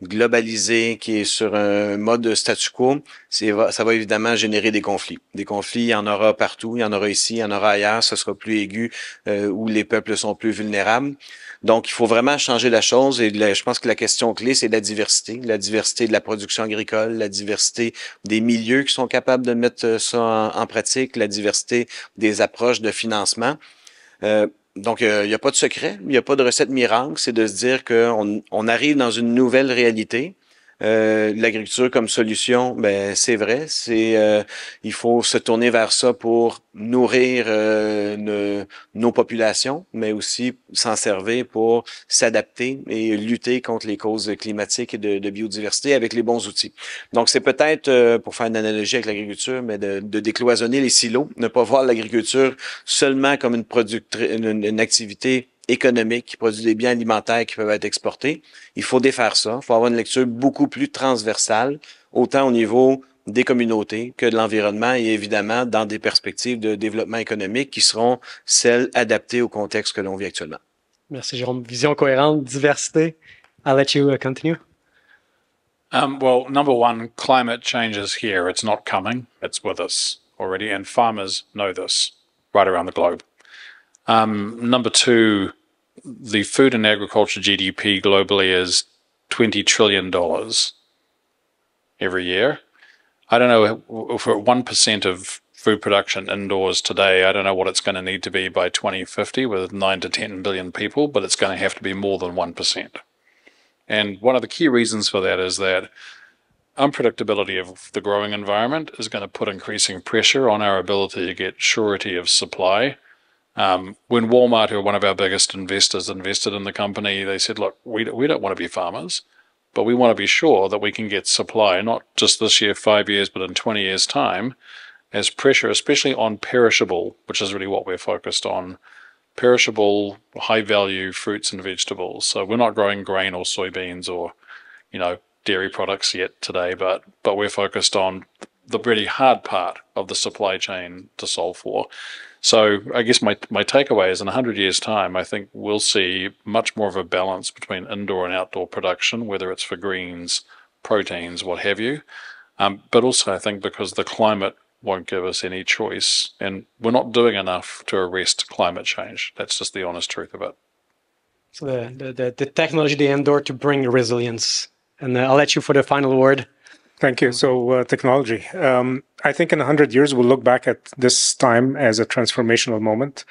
Speaker 3: globalisée qui est sur un mode de statu quo, ça va évidemment générer des conflits. Des conflits, il y en aura partout, il y en aura ici, il y en aura ailleurs, ce sera plus aigu, où les peuples sont plus vulnérables. Donc, il faut vraiment changer la chose et je pense que la question clé, c'est la diversité de la production agricole, la diversité des milieux qui sont capables de mettre ça en pratique, la diversité des approches de financement. Donc, il n'y a pas de secret, il n'y a pas de recette miracle, c'est de se dire qu'on arrive dans une nouvelle réalité. L'agriculture comme solution, ben c'est vrai, il faut se tourner vers ça pour nourrir nos populations, mais aussi s'en servir pour s'adapter et lutter contre les causes climatiques et de biodiversité avec les bons outils. Donc c'est peut-être, pour faire une analogie avec l'agriculture, mais de décloisonner les silos, ne pas voir l'agriculture seulement comme une activité économique qui produit des biens alimentaires qui peuvent être exportés. Il faut défaire ça. Il faut avoir une lecture beaucoup plus transversale, autant au niveau des communautés que de l'environnement et évidemment dans des perspectives de développement économique qui seront celles adaptées au contexte que l'on vit actuellement.
Speaker 1: Merci Jérôme. Vision cohérente, diversité. I'll let you continue.
Speaker 4: Well, number one, climate change is here. It's not coming. It's with us already, and farmers know this right around the globe. Number two, the food and agriculture GDP globally is $20 trillion every year. I don't know if we're at 1% of food production indoors today. I don't know what it's going to need to be by 2050 with 9 to 10 billion people, but it's going to have to be more than 1%. And one of the key reasons for that is that unpredictability of the growing environment is going to put increasing pressure on our ability to get surety of supply. When Walmart, who are one of our biggest investors, invested in the company, they said, look, we don't want to be farmers, but we want to be sure that we can get supply, not just this year, 5 years, but in 20 years' time. as pressure, especially on perishable, which is really what we're focused on, perishable, high-value fruits and vegetables. So we're not growing grain or soybeans or, dairy products yet today, but we're focused on the really hard part of the supply chain to solve for. So I guess my takeaway is in 100 years' time, I think we'll see much more of a balance between indoor and outdoor production, whether it's for greens, proteins, what have you. But also I think because the climate won't give us any choice, and we're not doing enough to arrest climate change. That's just the honest truth of it.
Speaker 1: So the technology, the indoor to bring resilience. And I'll let you for the final word.
Speaker 5: Thank you. So technology. I think in 100 years, we'll look back at this time as a transformational moment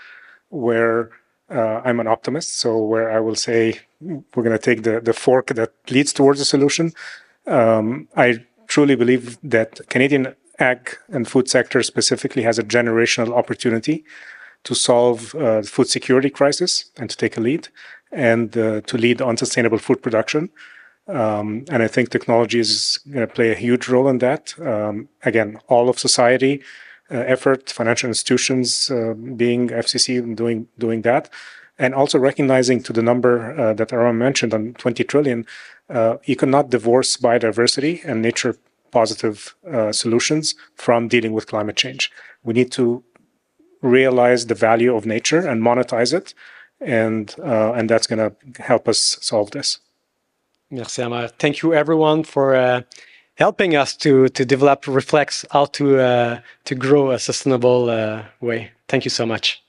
Speaker 5: where I'm an optimist. So where I will say we're going to take the fork that leads towards a solution. I truly believe that Canadian ag and food sector specifically has a generational opportunity to solve the food security crisis and to take a lead and to lead on sustainable food production. And I think technology is going to play a huge role in that. Again, all of society effort, financial institutions being FCC and doing that, and also recognizing to the number that Aram mentioned on 20 trillion, you cannot divorce biodiversity and nature positive solutions from dealing with climate change. We need to realize the value of nature and monetize it, and that's going to help us solve this.
Speaker 1: Merci, Amer. Thank you, everyone, for helping us to develop Reflex, how to grow a sustainable way. Thank you so much.